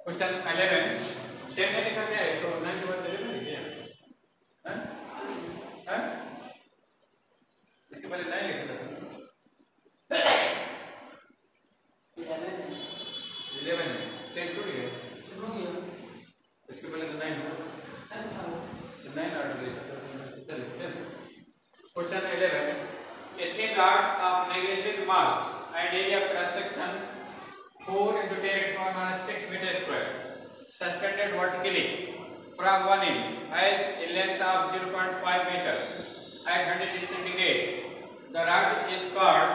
Question 11 10 में लिखा गया है तो 9 के बाद 11 लिखिए। हैं हैं इसके पहले 9 लिखा था 11 में 10 छूट गया इसके पहले तो 9 हुआ 9 ऑर्डर लिखा था। चलिए question 11 a thin rod of negligible mass and area of cross section 4 into 10 to the power -6 meters square suspended vertically from one end at a length of 0.5 meter at 100 degrees centigrade. The rod is called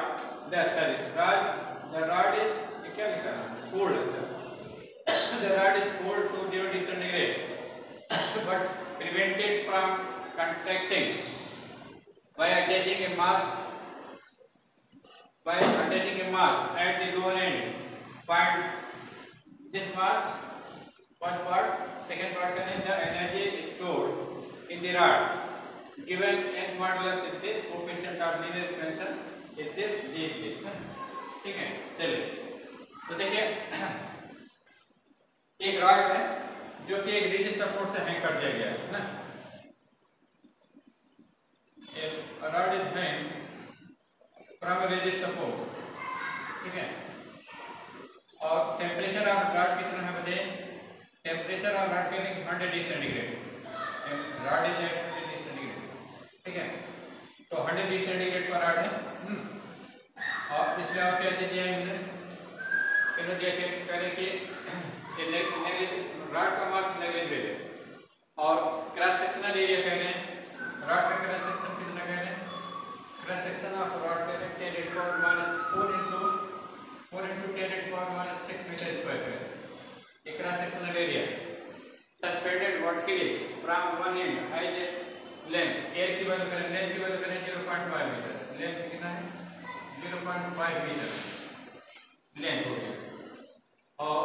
the rod is क्या लिखा है cooled the rod is cooled to 0 degrees centigrade but prevented from contracting by attaching a mass at the lower end. Find this mass. First part, second part करें the energy stored in the rod given H modulus is this, coefficient of linear expansion is this, G is this. ठीक है चलिए तो देखिए एक rod है जो कि एक रिजिड सपोर्ट से हैंग कर दिया गया है ना। A rod is hanged from a rigid support, ठीक है। और टेम्परेचर ऑफ रॉड कितना है बताइए? टेम्परेचर ऑफ रॉड के 100 degree centigrade, rod is at 100 degree centigrade, ठीक है। तो 100 डिग्री सेंटीग्रेड पर रॉड है और इसमें और क्या दिया है इन्होंने दिया कि करें कि रॉड का मास नेग्लिजिबल है और क्रॉस सेक्शनल एरिया कह रहे हैं रॉड का क्रॉस सेक्शन कितना कह रहे हैं क्रॉस सेक्शन ऑफ रॉड कह रहे हैं 10 to the power -4 into 10 to the power -6 metre square है ये cross sectional area suspended vertically from one end as a length L की वैल्यू करें 0.5 मीटर लेंथ कितना है 0.5 मीटर लेंथ हो गया और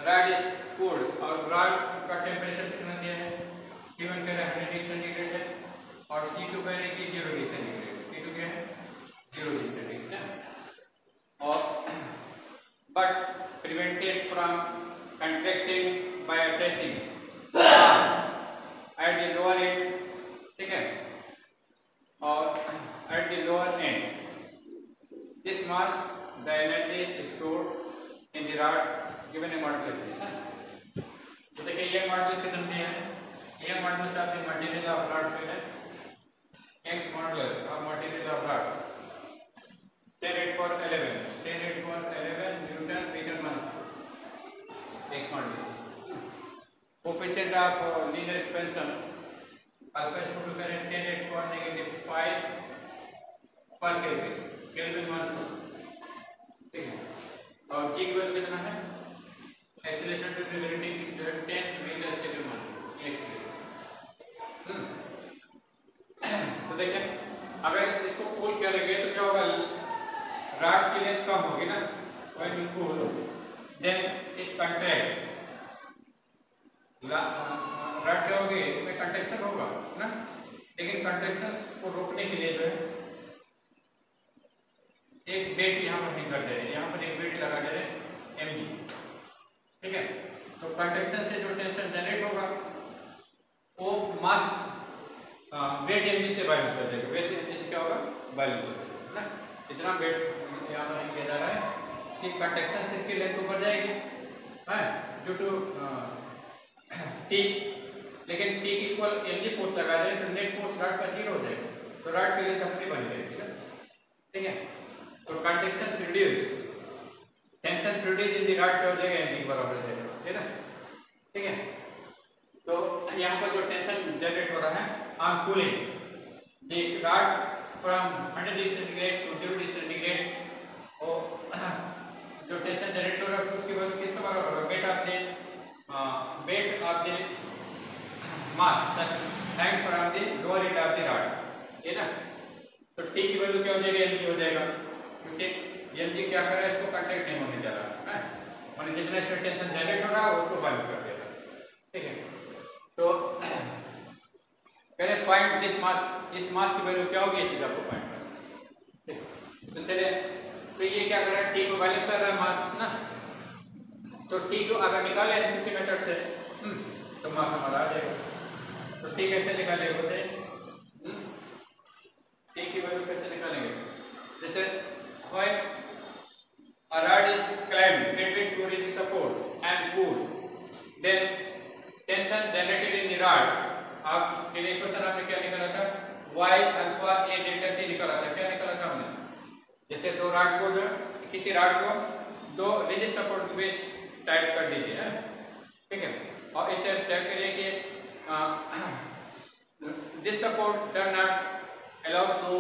रॉड इज कूल्ड और रॉड का टेम्परेचर कितना दिया है गिवन कह रहे हैं 100 डिग्री सेंटीग्रेड है और T2 कह रहे हैं कि 0 डिग्री सेंटीग्रेड T2 क्या है 0 डिग्री सेंटीग्रेड और but prevented from contracting by attaching at the lower end, ठीक है और at the lower end this mass the energy is stored in the rod given a modulus है। तो देखिए ये मॉडुलस कितना दिया है ये मॉडुलस आपके मटेरियल ऑफ रॉड पे है x modulus of material of rod 10^11 newton metre one x modulus coefficient of linear expansion alpha equal to करें 10^5 पर केल्विन वन ठीक है और g की वैल्यू कितना है acceleration to gravity 10 metre second x तो देखिए अगर इसको कूल किया गया तो क्या होगा रॉड की लेंथ कम होगी ना when you cool then it contract rod क्या होगी इसमें कंट्रैक्शन होगा ना लेकिन कंट्रैक्शन को रोकने के लिए जो है एक बेट यहाँ पर नहीं कर दे रहे यहाँ पर एक बेट लगा दे रहे mg ठीक है तो कंट्रैक्शन से जो टेंशन जनरेट होगा वो मास वेट mg से बैलेंस हो जाएगा वेट mg से क्या होगा बैलेंस हो जाएगा ना इतना वेट यहाँ पर किया जा रहा है कि कंट्रैक्शन से इसकी लेंथ ऊपर जाएगी है ड्यू टू टी लेकिन टी की इक्वल mg फोर्स लगा दें तो नेट फोर्स रॉड का 0 हो जाएगा तो रॉड की लेंथ अपनी बनी रहेगी ना ठीक है तो contraction produce tension produce in the rod क्या हो जाएगा mg बराबर हो जाएगा है ना ठीक है तो यहाँ पर जो टेंशन जनरेट हो रहा है on cooling the rod from 100 degree centigrade to 0 degree centigrade और जो टेंशन जनरेट हो रहा है उसकी वैल्यू किसके बराबर होगा weight of the mass hang from the lower end of the rod है ना तो T की वैल्यू क्या हो जाएगा mg हो जाएगा क्योंकि mg क्या कर रहा है इसको कांटेक्ट नहीं होने जा रहा है माने जितना इसमें टेंशन जनरेट हो रहा है उसको बैलेंस कर देगा ठीक है तो पहले फाइंड दिस मास इस मास की वैल्यू क्या होगी ये चीज आपको फाइंड करना है तो चलिए तो ये क्या कर रहा है T को बैलेंस कर रहा है मास ना तो टी को अगर निकाले किसी मेथड से तो मास हमारा आ जाएगा। तो टी कैसे निकालेंगे बताइए, टी की वैल्यू कैसे निकालेंगे? जैसे when a rod is climbed between two rigid supports and pulled, then tension generated in the rod, आप इक्वेशन आपने क्या निकाला था, y alpha a delta t निकाला था। क्या निकाला था हमने? जैसे दो रॉड को जो किसी रॉड को दो रिजिड सपोर्ट के बीच टाइट कर दीजिए, ठीक है, और इस तरह से टाइट करिए कि this support does not allow to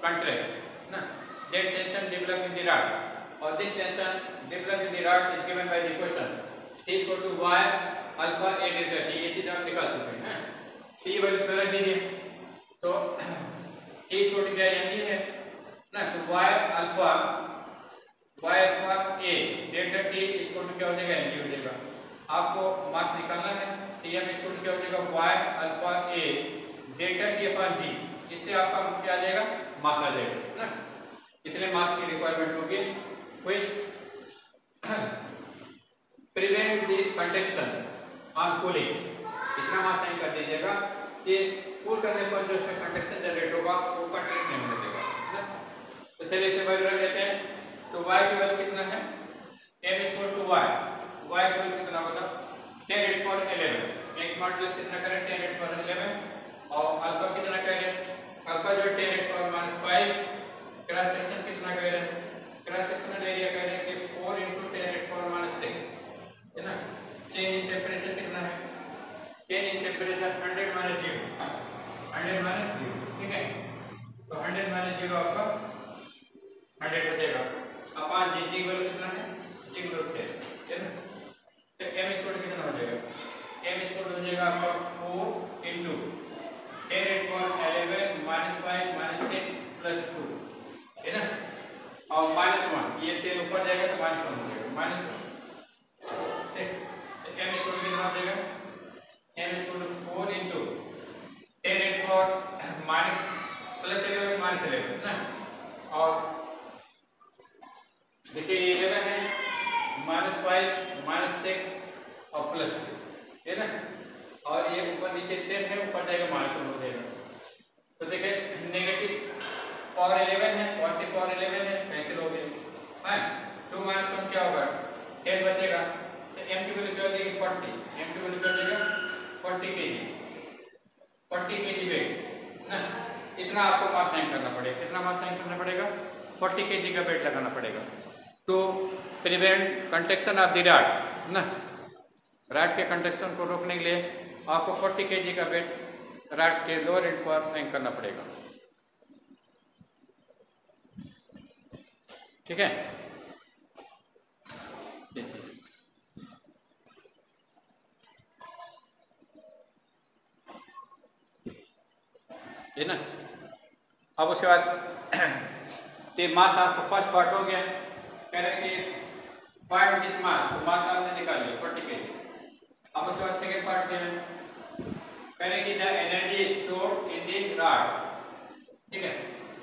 contract ना, that tension develop in the rod, और this tension develop in the rod is given by the equation t equal to y alpha a delta t। ये चीज हम निकाल सकते हैं। c value पे रख दीजिए, तो t इक्वल टू क्या mg है ना, तो y alpha a delta t equal to क्या हो जाएगा, mg हो जाएगा। आपको मास निकालना है, tm इक्वल टू क्या हो जाएगा, y alpha a delta t upon g, इससे आपका क्या आ जाएगा, मास आ जाएगा ना। इतने मास की रिक्वायरमेंट होगी, which prevent the conduction on cooling. इतना मास नहीं कर दीजिएगा कि कूल करने पर जो इसमें कंडक्शन जनरेट होगा वो कंडक्ट नहीं होने देगा ना। तो चलिए इसे वैल्यू रख देते हैं। तो y की वैल्यू कितना है, m equal to y, y की वैल्यू कितना होगा 10 8 पर 11, x मॉडुलस कितना करें 10 8 पर 11, और अल्फा कितना करें, अल्फा जो 10 8 पर -5, क्रॉस सेक्शन कितना करें, क्रॉस सेक्शनल एरिया करें कि 4 × 10 8 पर -6 है ना। चेंज इन टेंपरेचर कितना है, चेंज इन टेंपरेचर 100 - 0, 100 - 0, ठीक है। तो 100 - 0 आपका 100 हो जाएगा अपॉन जी, जी वैल्यू कितना है, जी वैल्यू 10 है ना। तो m इक्वल टू कितना हो जाएगा, m इक्वल टू हो जाएगा आपका 4 × 10 8 पर 11 -5 -6 + 2 है ना, और -1, ये 10 ऊपर जाएगा तो -1 हो जाएगा, -1, ठीक। तो m इक्वल टू कितना हो जाएगा, m इक्वल टू 4 × 10 8 पर -11 ना, और देखिए ये 11 है, -5 -6 और +2 है ना, और ये ऊपर नीचे 10 है, ऊपर जाएगा -1 हो जाएगा। तो देखिए नेगेटिव पावर 11 है, पॉजिटिव पावर 11 है, कैंसिल हो गए, हाँ। 2 - 1 क्या होगा, 10 बचेगा। तो m की वैल्यू क्या हो जाएगी 40, m की वैल्यू क्या हो जाएगा 40 kg वेट ना। इतना आपको मास साइन करना पड़ेगा, कितना मास साइन करना पड़ेगा, 40 kg का वेट लगाना पड़ेगा। तो prevent conduction of the rod ना, रॉड के कंडक्शन को रोकने के लिए आपको 40 kg का वेट रॉड के लोअर एंड पर साइन करना पड़ेगा, ठीक है। है ना। अब उसके बाद तो मास आपको फर्स्ट पार्ट हो गया, कह रहे कि फाइंड दिस मास, तो मास आपने निकाल लिया 40 kg। अब उसके बाद सेकंड पार्ट क्या है, कह रहे कि the energy stored in the rod, ठीक है।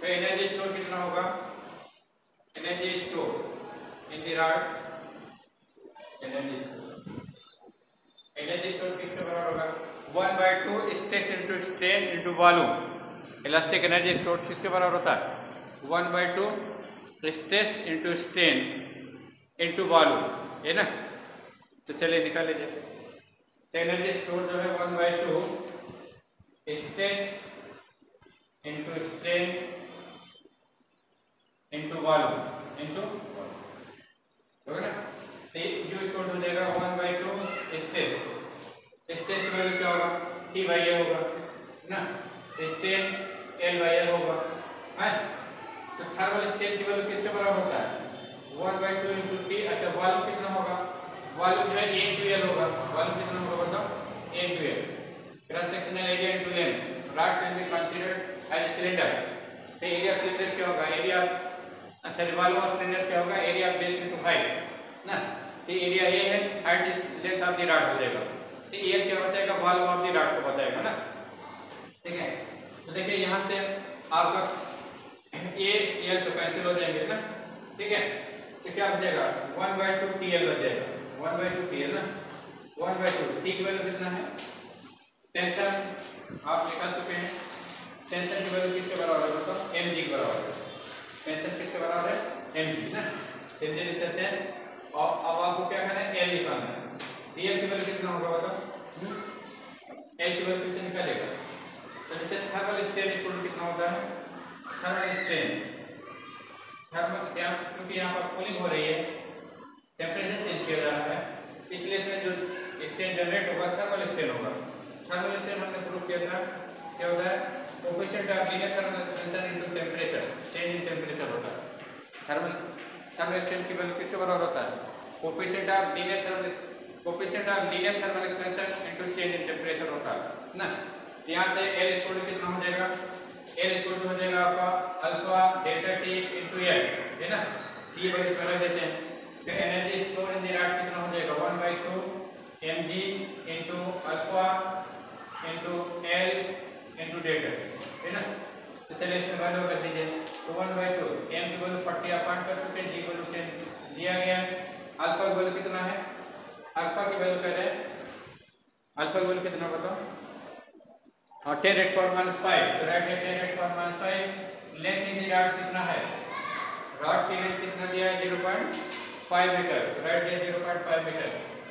तो एनर्जी स्टोर कितना होगा, energy store in the rod, energy store किसके बराबर होगा, 1/2 stress into strain into volume. Elastic energy store किसके बराबर होता है, 1/2 stress into strain into volume है ना। तो चलिए निकाल लीजिए। तो एनर्जी स्टोर जो है 1/2 stress into strain into volume into हो ना। तो यू इक्वल हो जाएगा 1/2 स्ट्रेस, स्ट्रेस की वैल्यू क्या होगा, T/A होगा ना, स्ट्रेन L/L होगा, है। तो थर्मल स्ट्रेन की वैल्यू किसके बराबर होता है, 1/2 × T। अच्छा वॉल्यूम कितना होगा, वॉल्यूम जो है A × L होगा, वॉल्यूम कितना होगा बताओ, A × L, cross sectional area into length. Rod can be considered as a cylinder. तो एरिया ऑफ सिलेंडर क्या होगा, area sorry volume of cylinder क्या होगा, area of base into height ना। तो एरिया A है, height is length of the rod हो जाएगा। तो A क्या बताएगा, वॉल्यूम ऑफ द रॉड को बताएगा ना, ठीक है। तो देखिए यहाँ से आपका A L तो कैंसिल हो जाएंगे ना, ठीक है। तो क्या बचेगा 1/2 TL बच जाएगा, 1/2 टी है ना, 1/2 टी की वैल्यू कितना है, टेंशन आप निकाल चुके हैं, टेंशन की वैल्यू किसके बराबर है बताओ, mg के बराबर है, टेंशन किसके बराबर है, mg ना, mg लिख सकते हैं। और अब आपको क्या करना है, L निकालना है, L की वैल्यू कितना होगा बताओ, L की वैल्यू किससे निकालेगा, तो जैसे थर्मल स्ट्रेन स्टूडेंट कितना होता है, थर्मल स्ट्रेन, थर्मल क्या, क्योंकि यहाँ पर कूलिंग हो रही है, टेम्परेचर चेंज किया जा रहा है, इसलिए इसमें जो स्ट्रेन जनरेट होगा थर्मल स्ट्रेन होगा। थर्मल स्ट्रेन हमने प्रूव किया था, क्या होता है, coefficient of linear thermal expansion into temperature, change in temperature होता है। थर्मल स्ट्रेन की वैल्यू किसके बराबर होता है, coefficient of linear thermal expansion into change in temperature होता है ना। यहाँ से L इक्वल टू कितना हो जाएगा, L इक्वल टू हो जाएगा आपका alpha delta T into L है ना, टी वैल्यू इसमें रख देते हैं, फिर energy store in the rod कितना हो जाएगा 1/2 mg into alpha into L into delta है ना। तो चलिए इसमें वैल्यू कर दीजिए, तो 1/2 m की वैल्यू 40 अपार्ट कर चुके हैं, g की वैल्यू 10 दिया गया है, अल्फा की वैल्यू कितना है, अल्फा की वैल्यू कह रहे हैं, अल्फा की वैल्यू कितना बताओ, और 10⁻⁵ तो राइट है 10⁻⁵, लेंथ इन द रॉड कितना है, रॉड की लेंथ कितना दिया है 0.5 मीटर, राइट है 0.5 मीटर,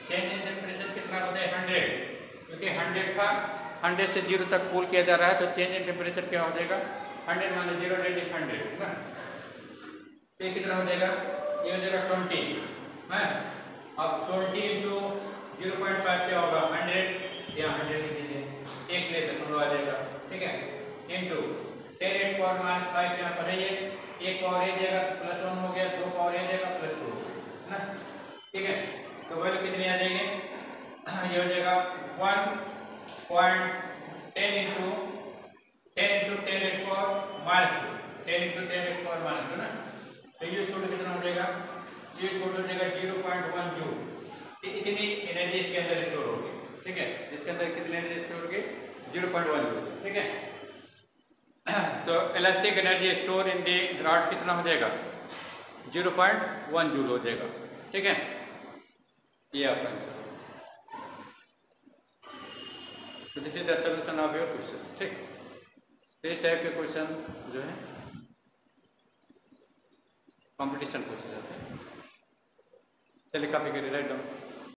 चेंज इन टेम्परेचर कितना होता है 100, क्योंकि 100 था, 100 से 0 तक कूल किया जा रहा है, तो चेंज इन टेम्परेचर क्या हो जाएगा 100 माइनस 0 डेट इज 100 ना, ये कितना हो जाएगा, ये हो जाएगा 20 है। अब 20 इंटू 0.5 क्या होगा 100, या 100 लिख दीजिए, एक ले दशमलव आ जाएगा, ठीक है, इंटू 10⁻⁵ यहाँ पर है, ये एक पावर ए देगा +1 हो गया, 2 पावर ए देगा +2 ना, ठीक है। तो वैल्यू कितनी आ जाएगी, ये हो जाएगा 1.10 इंटू 10 इंटू 10⁻⁻2 ना, तो ये छोड़ कितना हो जाएगा, ये छोड़ हो जाएगा 0.1 जूल, इतनी एनर्जी इसके अंदर स्टोर होगी, ठीक है, इसके अंदर कितनी एनर्जी स्टोर होगी 0.1 जूल, ठीक है। तो elastic energy store in the rod कितना हो जाएगा 0.1 जूल हो जाएगा, ठीक है, ये आपका आंसर। तो this is the solution of your question, ठीक। तो इस टाइप के क्वेश्चन जो है कंपटीशन क्वेश्चन होते हैं। चलिए कॉपी करिए, राइट डाउन।